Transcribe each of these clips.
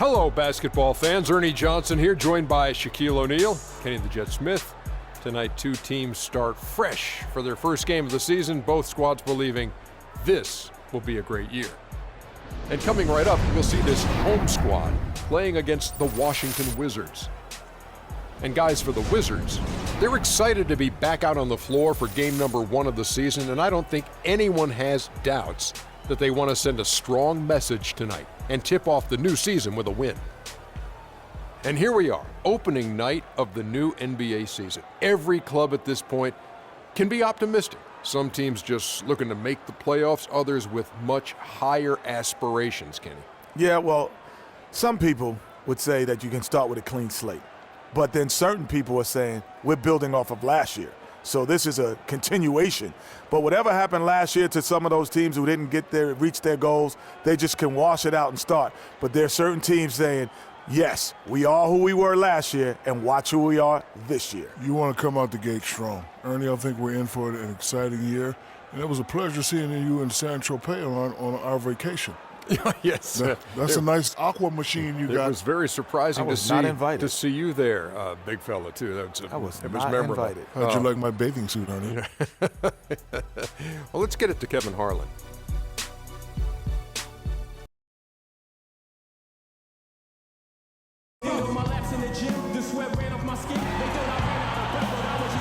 Hello, basketball fans. Ernie Johnson here, joined by Shaquille O'Neal, Kenny the Jet Smith. Tonight, two teams start fresh for their first game of the season, both squads believing this will be a great year. And coming right up, you'll see this home squad playing against the Washington Wizards. And guys, for the Wizards, they're excited to be back out on the floor for game number 1 of the season, and I don't think anyone has doubts that they want to send a strong message tonight and tip off the new season with a win. And here we are, opening night of the new NBA season. Every club at this point can be optimistic. Some teams just looking to make the playoffs, others with much higher aspirations, Kenny. Yeah, well, some people would say that you can start with a clean slate. But then certain people are saying we're building off of last year. So this is a continuation. But whatever happened last year to some of those teams who didn't reach their goals, they just can wash it out and start. But there are certain teams saying, yes, we are who we were last year, and watch who we are this year. You want to come out the gate strong. Ernie, I think we're in for an exciting year. And it was a pleasure seeing you in San Tropez on our vacation. Yes. That's a nice aqua machine you got. It was very surprising to see you there, big fella, too. I was not memorable. Invited. How'd you like my bathing suit, Ernie? Well, let's get it to Kevin Harlan.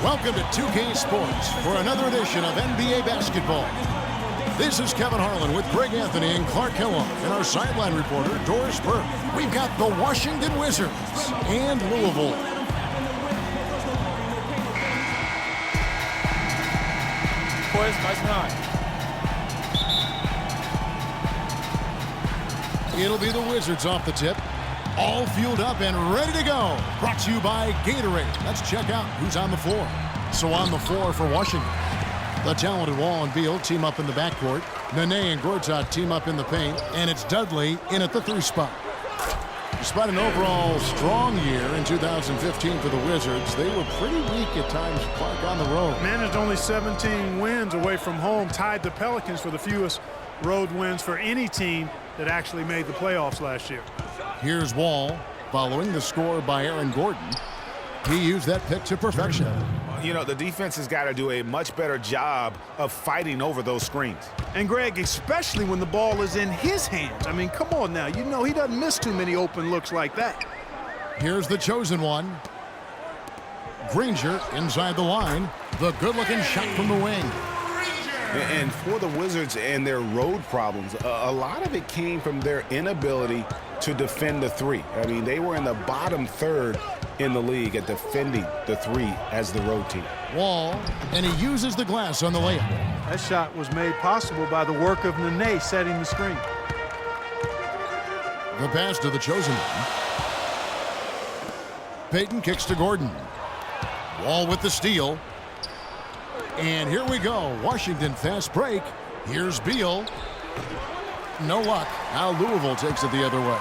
Welcome to 2K Sports for another edition of NBA basketball. This is Kevin Harlan with Greg Anthony and Clark Kellogg and our sideline reporter, Doris Burke. We've got the Washington Wizards and Louisville. Boys, nice night. It'll be the Wizards off the tip. All fueled up and ready to go. Brought to you by Gatorade. Let's check out who's on the floor. So on the floor for Washington, the talented Wall and Beal team up in the backcourt. Nene and Gortat team up in the paint. And it's Dudley in at the 3 spot. Despite an overall strong year in 2015 for the Wizards, they were pretty weak at times, Clark, on the road. Managed only 17 wins away from home, tied the Pelicans for the fewest road wins for any team that actually made the playoffs last year. Here's Wall following the score by Aaron Gordon. He used that pick to perfection. You know, the defense has got to do a much better job of fighting over those screens. And Greg, especially when the ball is in his hands. I mean, come on now. You know he doesn't miss too many open looks like that. Here's the chosen one. Granger inside the line. The good-looking shot from the wing. And for the Wizards and their road problems, a lot of it came from their inability to defend the 3. I mean, they were in the bottom third in the league at defending the 3 as the road team. Wall, and he uses the glass on the layup. That shot was made possible by the work of Nene setting the screen. The pass to the chosen one. Payton kicks to Gordon. Wall with the steal. And here we go. Washington fast break. Here's Beal. No luck. Now Louisville takes it the other way.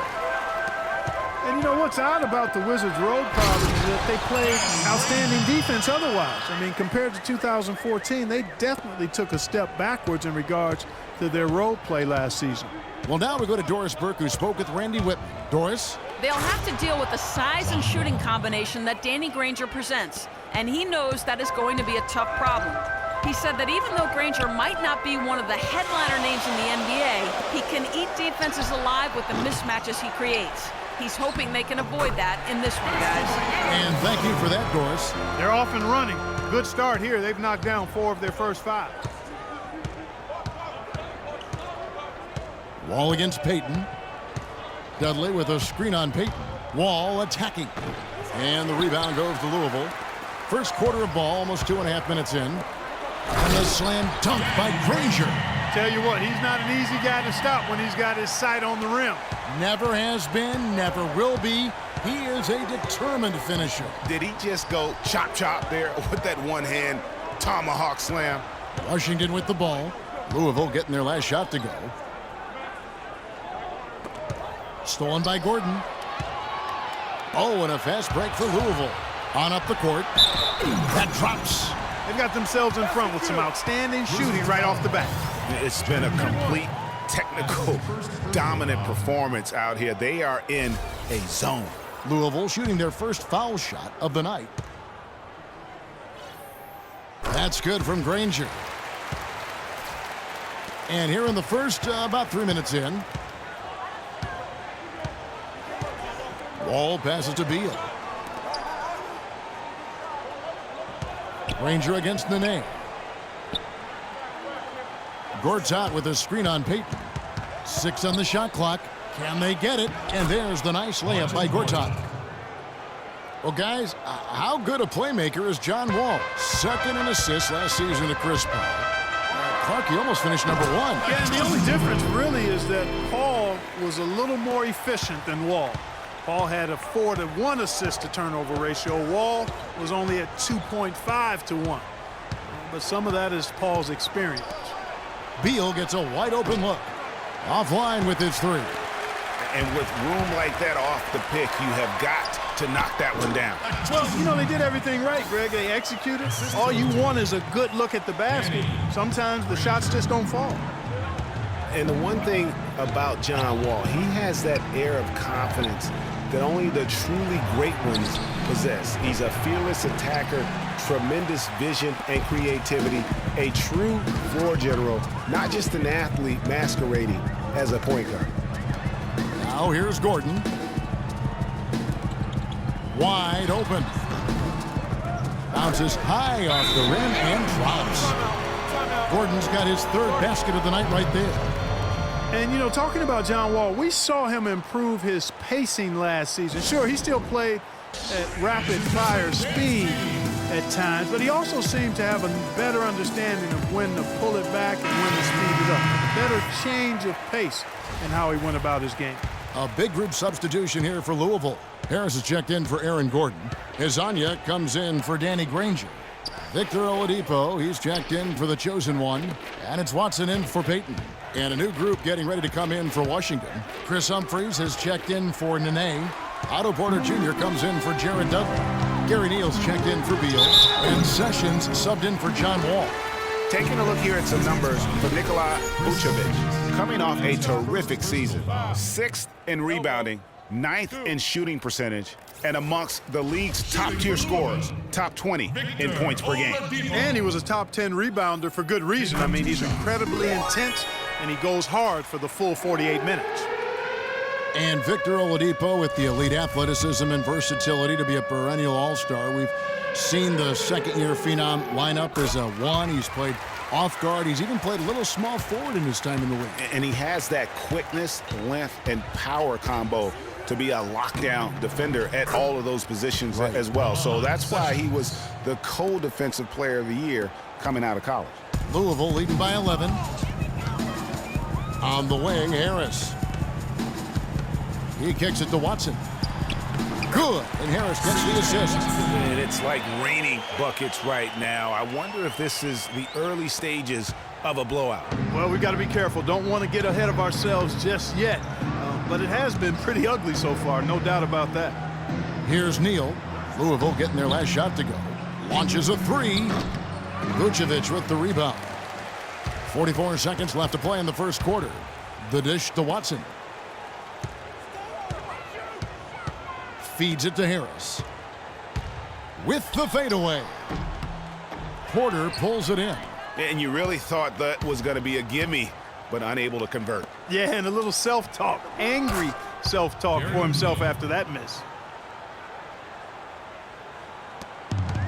And you know what's odd about the Wizards' road problem is that they played outstanding defense otherwise. I mean, compared to 2014, they definitely took a step backwards in regards to their road play last season. Well, now we go to Doris Burke, who spoke with Randy Whitman. Doris? They'll have to deal with the size and shooting combination that Danny Granger presents, and he knows that is going to be a tough problem. He said that even though Granger might not be one of the headliner names in the NBA, he can eat defenses alive with the mismatches he creates. He's hoping they can avoid that in this one, guys. And thank you for that, Doris. They're off and running. Good start here. They've knocked down 4 of their first 5. Wall against Payton. Dudley with a screen on Payton. Wall attacking. And the rebound goes to Louisville. First quarter of ball, almost 2.5 minutes in. And the slam dunk by Granger. Tell you what, he's not an easy guy to stop when he's got his sight on the rim. Never has been, never will be. He is a determined finisher. Did he just go chop there with that one-hand tomahawk slam? Washington with the ball. Louisville getting their last shot to go. Stolen by Gordon. Oh, and a fast break for Louisville. On up the court. That drops. They've got themselves in front with some outstanding shooting right off the bat. It's been a complete technical, dominant performance out here. They are in a zone. Louisville shooting their first foul shot of the night. That's good from Granger. And here in the first, about 3 minutes in. Wall passes to Beal. Granger against Nene. Gortat with a screen on Payton. 6 on the shot clock. Can they get it? And there's the nice layup by Gortat. Well, guys, how good a playmaker is John Wall? Second in assists last season to Chris Paul. Clark, he almost finished number 1. Yeah, and the only difference really is that Paul was a little more efficient than Wall. Paul had a 4-to-1 assist to turnover ratio. Wall was only at 2.5-to-1. But some of that is Paul's experience. Beal gets a wide open look. Offline with his 3. And with room like that off the pick, you have got to knock that one down. Well, you know, they did everything right, Greg. They executed. All you want is a good look at the basket. Sometimes the shots just don't fall. And the one thing about John Wall, he has that air of confidence that only the truly great ones possess. He's a fearless attacker, tremendous vision and creativity, a true floor general, not just an athlete masquerading as a point guard. Now here's Gordon. Wide open. Bounces high off the rim and drops. Gordon's got his 3rd basket of the night right there. And, you know, talking about John Wall, we saw him improve his pacing last season. Sure, he still played at rapid-fire speed at times, but he also seemed to have a better understanding of when to pull it back and when to speed it up. Better change of pace in how he went about his game. A big group substitution here for Louisville. Harris is checked in for Aaron Gordon. Hezonja comes in for Danny Granger. Victor Oladipo, he's checked in for the chosen one. And it's Watson in for Payton. And a new group getting ready to come in for Washington. Chris Humphries has checked in for Nene. Otto Porter Jr. comes in for Jared Dudley. Gary Neal's checked in for Beal. And Sessions subbed in for John Wall. Taking a look here at some numbers for Nikola Vucevic, coming off a terrific season. 6th in rebounding, 9th in shooting percentage, and amongst the league's top-tier scorers, top 20 in points per game. And he was a top 10 rebounder for good reason. I mean, he's incredibly intense, and he goes hard for the full 48 minutes. And Victor Oladipo with the elite athleticism and versatility to be a perennial all-star. We've seen the second-year phenom line up as a 1. He's played off guard. He's even played a little small forward in his time in the league. And he has that quickness, length, and power combo to be a lockdown defender at all of those positions as well. So that's why he was the co-defensive player of the year coming out of college. Louisville leading by 11. On the wing, Harris. He kicks it to Watson. Good, and Harris gets the assist. And it's like raining buckets right now. I wonder if this is the early stages of a blowout. Well, we got to be careful. Don't want to get ahead of ourselves just yet. But it has been pretty ugly so far, no doubt about that. Here's Neal. Louisville getting their last shot to go. Launches a 3. Vucevic with the rebound. 44 seconds left to play in the first quarter. The dish to Watson. Feeds it to Harris. With the fadeaway. Porter pulls it in. And you really thought that was going to be a gimme, but unable to convert. Yeah, and a little self-talk, angry self-talk for himself after that miss.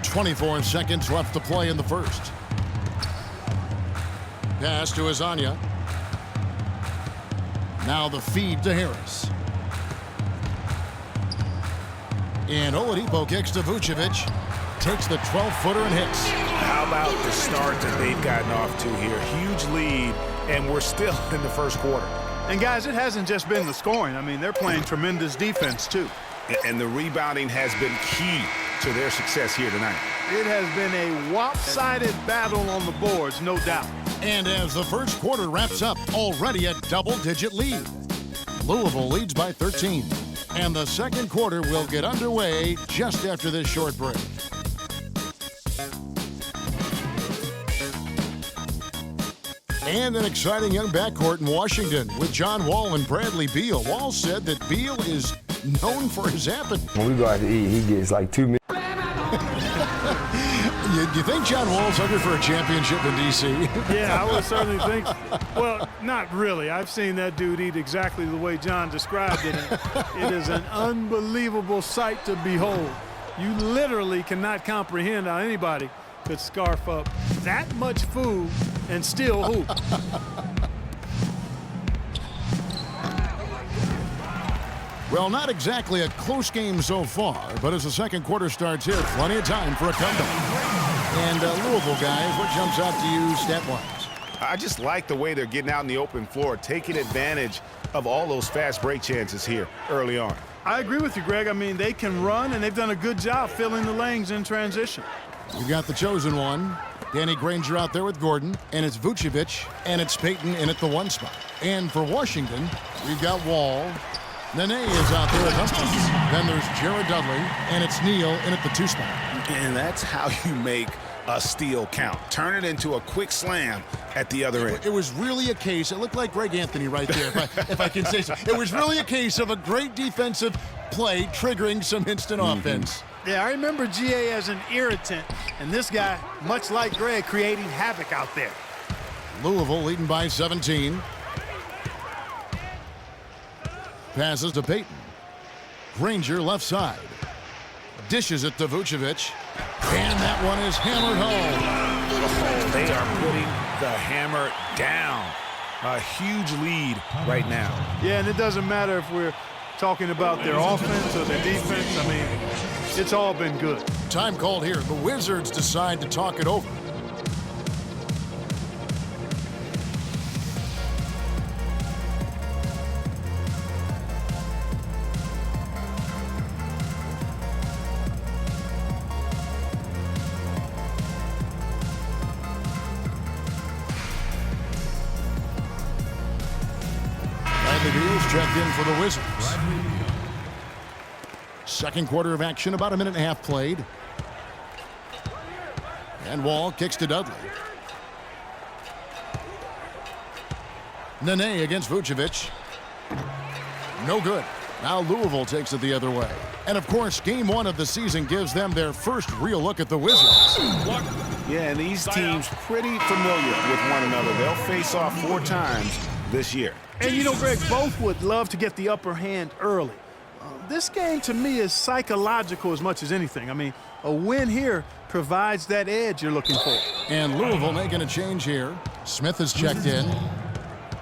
24 seconds left to play in the first. Pass to Hezonja. Now the feed to Harris. And Oladipo kicks to Vucevic. Takes the 12-footer and hits. How about the start that they've gotten off to here? Huge lead, and we're still in the first quarter. And, guys, it hasn't just been the scoring. I mean, they're playing tremendous defense, too. And the rebounding has been key to their success here tonight. It has been a lopsided battle on the boards, no doubt. And as the first quarter wraps up, already a double-digit lead. Louisville leads by 13. And the second quarter will get underway just after this short break. And an exciting young backcourt in Washington with John Wall and Bradley Beal. Wall said that Beal is known for his appetite. When we go out to eat, he gets like 2 minutes. You think John Wall's hungry for a championship in D.C.? Yeah, I would certainly think so. Well, not really. I've seen that dude eat exactly the way John described it. And it is an unbelievable sight to behold. You literally cannot comprehend how anybody could scarf up that much food and still hoop. Well, not exactly a close game so far, but as the second quarter starts here, plenty of time for a comeback. And Louisville, guys, what jumps out to you stat-wise? I just like the way they're getting out in the open floor, taking advantage of all those fast break chances here early on. I agree with you, Greg. I mean, they can run, and they've done a good job filling the lanes in transition. You got the chosen one. Danny Granger out there with Gordon, and it's Vucevic, and it's Payton in at the 1 spot. And for Washington, we've got Wall. Nene is out there with Humphries. Then there's Jared Dudley, and it's Neal in at the 2 spot. And that's how you make a steal count. Turn it into a quick slam at the other end. It was really a case, it looked like Greg Anthony right there, if I can say so. It was really a case of a great defensive play triggering some instant offense. Yeah, I remember GA as an irritant, and this guy, much like Greg, creating havoc out there. Louisville leading by 17. Passes to Payton. Granger left side. Dishes it to Vucevic. And that one is hammered home. They are putting the hammer down. A huge lead right now. Yeah, and it doesn't matter if we're talking about their offense or their defense. I mean, it's all been good. Time called here. The Wizards decide to talk it over. Checked in for the Wizards. Second quarter of action, about a minute and a half played. And Wall kicks to Dudley. Nene against Vucevic. No good. Now Louisville takes it the other way. And of course, game 1 of the season gives them their first real look at the Wizards. Yeah, and these teams pretty familiar with one another. They'll face off 4 times this year. And you know, Greg, both would love to get the upper hand early. This game, to me, is psychological as much as anything. I mean, a win here provides that edge you're looking for. And Louisville making a change here. Smith has checked in.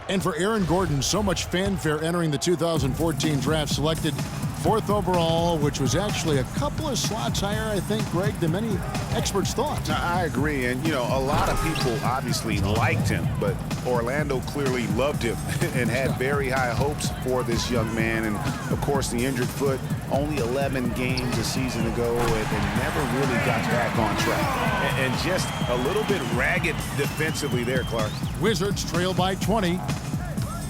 And for Aaron Gordon, so much fanfare entering the 2014 draft, selected 4th overall, which was actually a couple of slots higher, I think, Greg, than many experts thought. I agree, and you know, a lot of people obviously liked him, but Orlando clearly loved him and had very high hopes for this young man. And of course, the injured foot, only 11 games a season ago, and never really got back on track. And just a little bit ragged defensively there, Clark. Wizards trail by 20.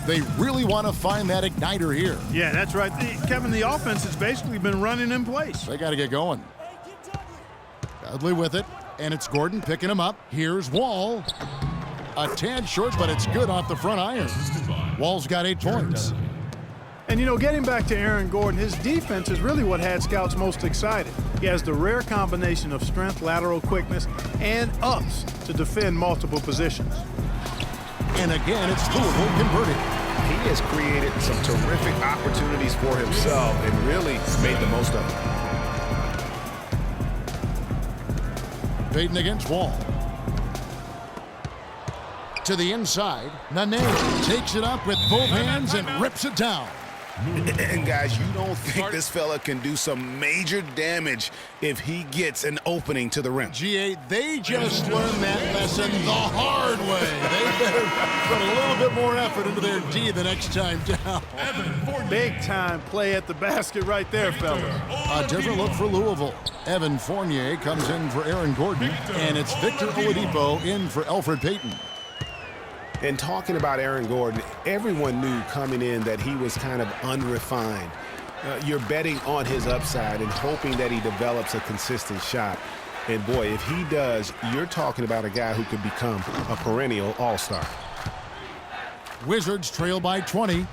They really want to find that igniter here. Yeah, that's right. Kevin, the offense has basically been running in place. They got to get going. Dudley with it, and it's Gordon picking him up. Here's Wall. A tad short, but it's good off the front iron. Wall's got 8 points. And, you know, getting back to Aaron Gordon, his defense is really what had scouts most excited. He has the rare combination of strength, lateral quickness, and ups to defend multiple positions. And again, it's Louisville converted. He has created some terrific opportunities for himself and really made the most of it. Payton against Wall. To the inside. Nene takes it up with both hands and rips it down. And guys, you don't think this fella can do some major damage if he gets an opening to the rim. GA, they just learned that lesson the hard way. They better put a little bit more effort into their D the next time down. Big time play at the basket right there, fellas. A different look for Louisville. Evan Fournier comes in for Aaron Gordon, and it's Victor Oladipo in for Elfrid Payton. And talking about Aaron Gordon, everyone knew coming in that he was kind of unrefined. You're betting on his upside and hoping that he develops a consistent shot. And boy, if he does, you're talking about a guy who could become a perennial all-star. Wizards trail by 20.